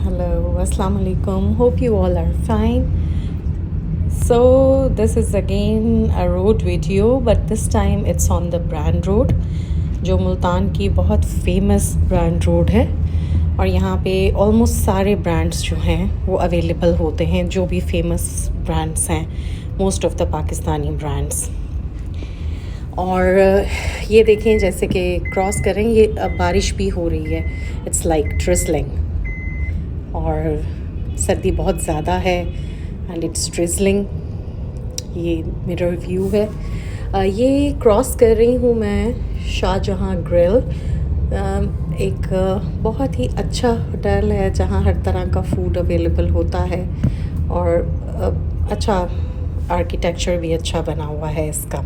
Hello, Assalamu alaikum. Hope you all are fine. So, this is again a road video, but this time it's on the Brand Road, जो मुल्तान की बहुत famous brand road है और यहाँ पे almost सारे brands जो हैं वो अवेलेबल होते हैं, जो भी फेमस ब्रांड्स हैं, most of the Pakistani brands. और ये देखें, जैसे कि क्रॉस करें, ये अब बारिश भी हो रही है, इट्स लाइक ट्रिजलिंग, और सर्दी बहुत ज़्यादा है एंड इट्स ट्रिजलिंग। ये मिरर व्यू है। ये क्रॉस कर रही हूँ मैं शाहजहाँ ग्रिल, एक बहुत ही अच्छा होटल है जहाँ हर तरह का फूड अवेलेबल होता है और अच्छा आर्किटेक्चर भी अच्छा बना हुआ है इसका।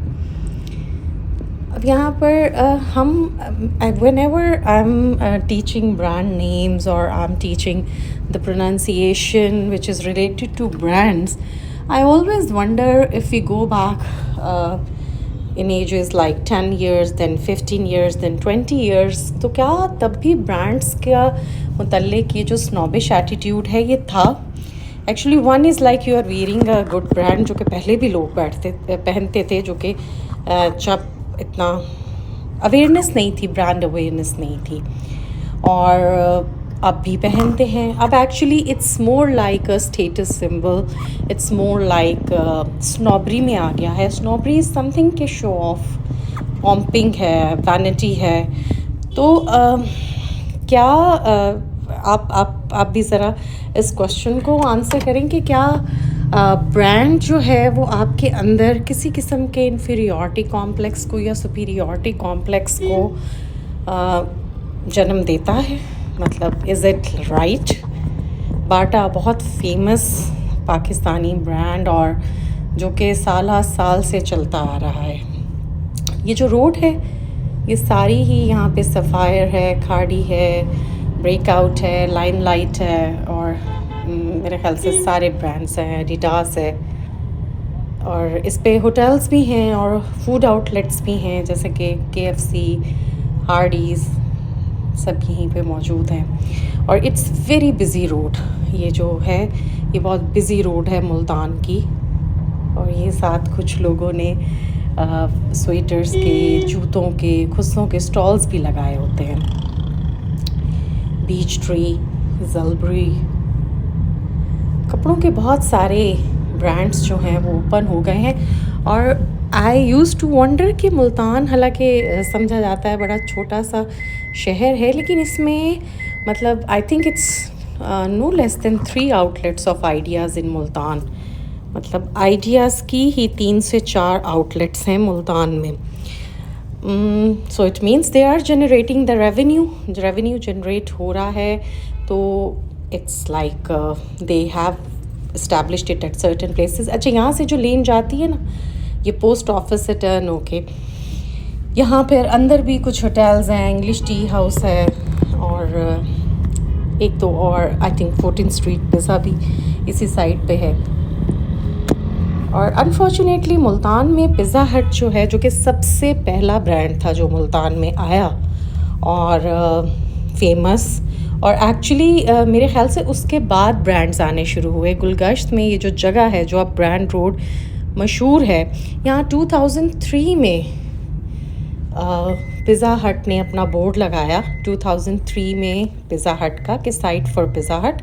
अब यहाँ पर हम whenever I'm teaching brand names or I'm teaching the pronunciation which is related to brands, I always wonder if we go back in ages like 10 years, then 15 years, then 20 years, तो क्या तब भी ब्रांड्स का मुतल्लिक ये जो snobbish attitude है ये था? Actually one is like you are wearing a good brand, जो कि पहले भी लोग पहनते थे, जो कि जब इतना अवेयरनेस नहीं थी, ब्रांड अवेयरनेस नहीं थी, और अब भी पहनते हैं। अब actually it's more like a status symbol, it's more like snobbery में आ गया है। स्नॉबरी इज़ समथिंग के शो ऑफ, पॉम्पिंग है, वैनिटी है। तो क्या आप भी ज़रा इस क्वेश्चन को आंसर करें कि क्या ब्रांड जो है वो आपके अंदर किसी किस्म के इन्फीरियॉरिटी कॉम्प्लेक्स को या सुपीरियॉरिटी कॉम्प्लेक्स को जन्म देता है? मतलब इज़ इट राइट? बाटा बहुत फेमस पाकिस्तानी ब्रांड और जो कि साल से चलता आ रहा है। ये जो रोड है ये सारी ही यहाँ पे सफ़ायर है, खाड़ी है, ब्रेकआउट है, लाइमलाइट है, और मेरे ख्याल से सारे ब्रांड्स हैं, एडिडास है, और इस पे होटल्स भी हैं और फूड आउटलेट्स भी हैं, जैसे कि KFC, हार्डीज़, सब यहीं पे मौजूद हैं। और इट्स वेरी बिज़ी रोड, ये जो है ये बहुत बिज़ी रोड है मुल्तान की। और ये साथ कुछ लोगों ने स्वेटर्स के, जूतों के, खुस्सों के स्टॉल्स भी लगाए होते हैं। बीच ट्री, ज़लबरी, कपड़ों के बहुत सारे ब्रांड्स जो हैं वो ओपन हो गए हैं। और आई यूज़ टू वंडर कि मुल्तान, हालांकि समझा जाता है बड़ा छोटा सा शहर है, लेकिन इसमें मतलब I think it's no less than 3 outlets of ideas in Multan. मतलब आइडियाज़ की ही 3 से 4 आउटलेट्स हैं मुल्तान में। So it means they are generating the revenue generate हो रहा है। तो it's like they have established it at certain places. अच्छा, यहाँ से जो लेन जाती है ना, ये पोस्ट ऑफिस से टर्न होके यहाँ पर अंदर भी कुछ होटल्स हैं, इंग्लिश टी हाउस है, और एक तो और I think 14th street pizza भी इसी साइड पे है। और अनफॉर्चुनेटली मुल्तान में पिज़्ज़ा हट जो है, जो कि सबसे पहला ब्रांड था जो मुल्तान में आया और फेमस, और एक्चुअली मेरे ख्याल से उसके बाद ब्रांड्स आने शुरू हुए। गुलगश्त में ये जो जगह है, जो अब ब्रांड रोड मशहूर है, यहाँ 2003 में पिज़्ज़ा हट ने अपना बोर्ड लगाया, 2003 में पिज़्ज़ा हट का, कि साइट फॉर पिज़्ज़ा हट।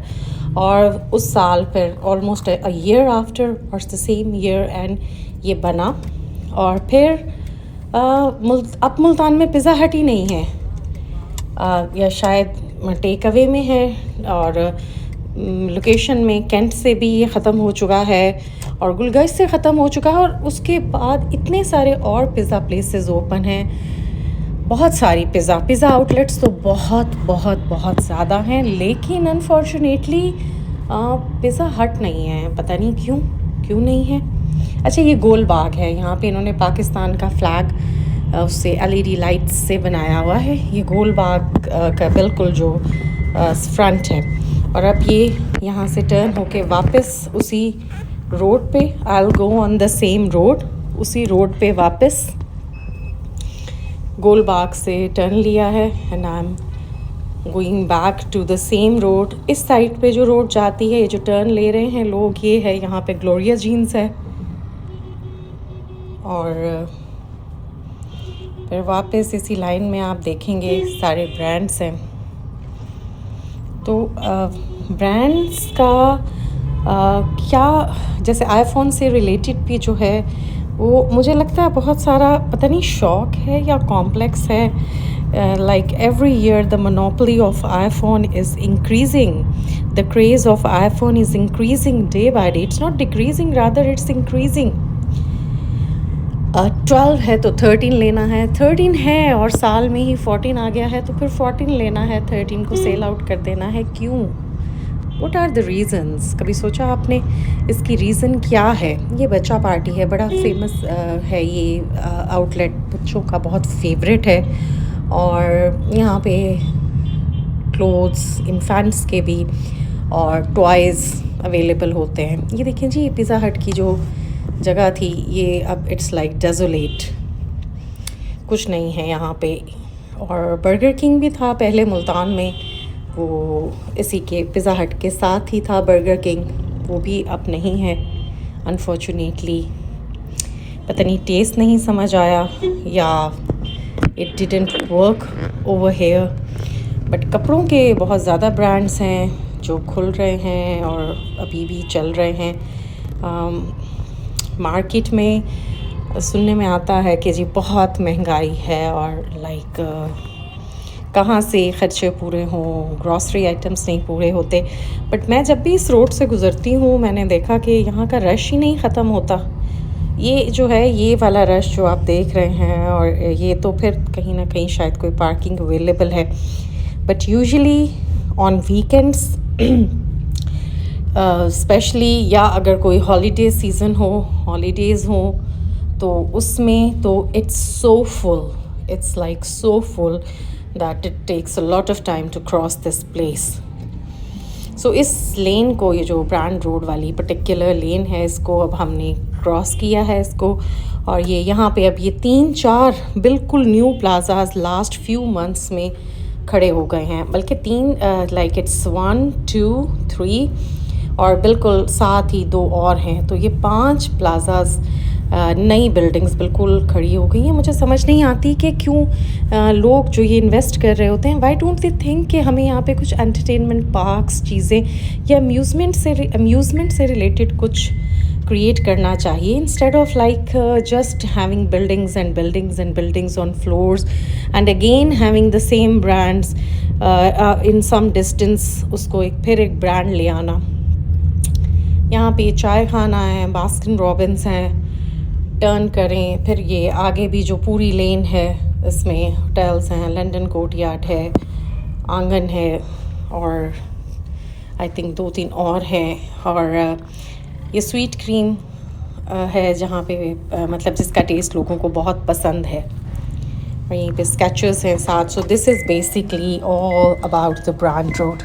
और उस साल फिर ऑलमोस्ट अ ईयर आफ्टर और द सेम ईयर एंड ये बना। और फिर अब मुल्तान में पिज़्ज़ा हट ही नहीं है, या शायद टेक अवे में है, और लोकेशन में कैंट से भी ये ख़त्म हो चुका है और गुलगश्त से ख़त्म हो चुका है। और उसके बाद इतने सारे और पिज़्ज़ा प्लेसेस ओपन हैं, बहुत सारी पिज़्ज़ा आउटलेट्स तो बहुत ज़्यादा हैं, लेकिन अनफॉर्चुनेटली पिज़्ज़ा हट नहीं है। पता नहीं क्यों नहीं है। अच्छा, ये गोल बाग है, यहाँ पे इन्होंने पाकिस्तान का फ्लैग उससे LED लाइट्स से बनाया हुआ है। ये गोल बाग का बिल्कुल जो फ्रंट है। और अब ये यहाँ से टर्न होके वापस उसी रोड पे, I will go on the same road, उसी रोड पे वापस गोल बाग से टर्न लिया है, and I am going back to the same road. इस साइड पे जो रोड जाती है, ये जो टर्न ले रहे हैं लोग, ये है यहाँ पे ग्लोरिया जीन्स है। और फिर वापस इसी लाइन में आप देखेंगे सारे ब्रांड्स हैं। तो ब्रांड्स का क्या, जैसे आईफोन से रिलेटेड भी जो है वो मुझे लगता है बहुत सारा पता नहीं शौक है या कॉम्प्लेक्स है। Like every year the monopoly of iPhone is increasing, the craze of iPhone is increasing day by day, it's not decreasing, rather it's increasing. 12 है तो 13 लेना है, 13 है और साल में ही 14 आ गया है तो फिर 14 लेना है, 13 को सेल आउट कर देना है, क्यों? What are the reasons? कभी सोचा आपने इसकी रीज़न क्या है? ये बच्चा पार्टी है, बड़ा फेमस है ये आउटलेट, बच्चों का बहुत फेवरेट है। और यहाँ पे क्लोथ्स, इन्फेंट्स के भी और टॉयज़ अवेलेबल होते हैं। ये देखिए जी, पिज़्ज़ा हट की जो जगह थी, ये अब इट्स लाइक डेजोलेट, कुछ नहीं है यहाँ पे। और बर्गर किंग भी था पहले मुल्तान में, वो इसी के पिज़्ज़ा हट के साथ ही था बर्गर किंग, वो भी अब नहीं है अनफॉर्चुनेटली। पता नहीं टेस्ट नहीं समझ आया या it didn't work over here. But कपड़ों के बहुत ज़्यादा ब्रांड्स हैं जो खुल रहे हैं और अभी भी चल रहे हैं। मार्केट में सुनने में आता है कि जी बहुत महंगाई है और लाइक कहाँ से खर्चे पूरे हों, ग्रॉसरी आइटम्स नहीं पूरे होते। बट मैं जब भी इस रोड से गुज़रती हूँ मैंने देखा कि यहाँ का रश ही नहीं ख़त्म होता। ये जो है, ये वाला रश जो आप देख रहे हैं, और ये तो फिर कहीं ना कहीं शायद कोई पार्किंग अवेलेबल है, but usually on weekends specially, या अगर कोई हॉलीडे सीज़न हो, हॉलीडेज़ हो, तो उसमें तो it's so full, it's like so full that it takes a lot of time to cross this place. So इस लेन को, ये जो ब्रांड रोड वाली पर्टिकुलर लेन है, इसको अब हमने क्रॉस किया है इसको। और ये यहाँ पे अब ये 3-4 बिल्कुल new plazas last few months में खड़े हो गए हैं, बल्कि 3 लाइक इट्स 1 2 3 और बिल्कुल साथ ही 2 और हैं। तो ये 5 प्लाजाज नई बिल्डिंग्स बिल्कुल खड़ी हो गई हैं। मुझे समझ नहीं आती कि क्यों लोग जो ये इन्वेस्ट कर रहे होते हैं, वाई डोंट दे थिंक कि हमें यहाँ पे कुछ एंटरटेनमेंट पार्क्स, चीज़ें या अम्यूज़मेंट से रिलेटेड कुछ क्रिएट करना चाहिए, instead of like just having buildings and buildings and buildings on floors and again having the same brands in some distance, उसको फिर एक ब्रांड ले आना। यहाँ पे चाय खाना है, बास्किन रॉबिन्स हैं, टर्न करें, फिर ये आगे भी जो पूरी लेन है इसमें होटल्स हैं, लंदन कोर्टयार्ड है, आंगन है, और आई थिंक 2-3 और हैं। और ये स्वीट क्रीम है जहाँ पे मतलब जिसका टेस्ट लोगों को बहुत पसंद है, और यहीं पे स्केचेस हैं साथ। So this is basically all about the brand road.